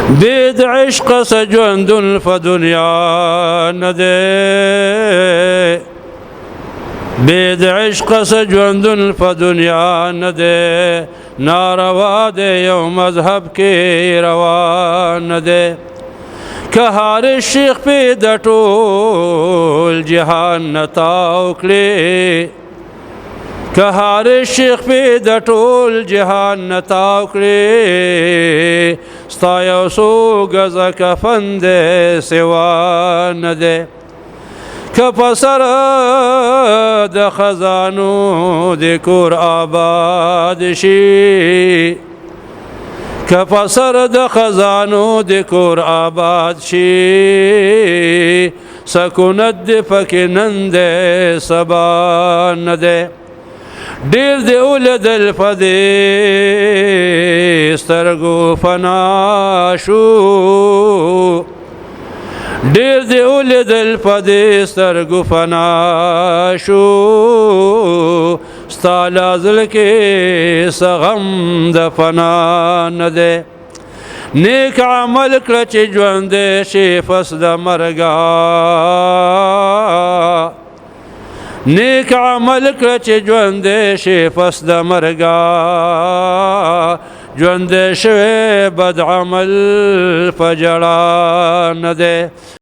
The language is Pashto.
بيد عشق سجند فدنيا ندي بيد عشق سجند فدنيا ندي ناروا دي يوم مذهب کی روان دي كهار الشيخ بيد طول جهان نتاوكلي كهار الشيخ بيد طول جهان نتاوكلي ستايو سو غزا كفن دي سوان دي كپسر د خزانو د کور آباد شي كپسر د خزانو د کور آباد شي سکونت د پکې نن د سبا نه دی ډېر د ولدل په دې سترګو فنا شو ډېر د ولیدل په دې سترګو فنا شو ستا له زړه کې څه غم د فنا نه دی نیک عمل کړه چې ژوندی شي پس د مرګه نیک عمل کړه چې ژوندی شي پس د مرګه ژوندی شوی بد عمل په ژړا نه دی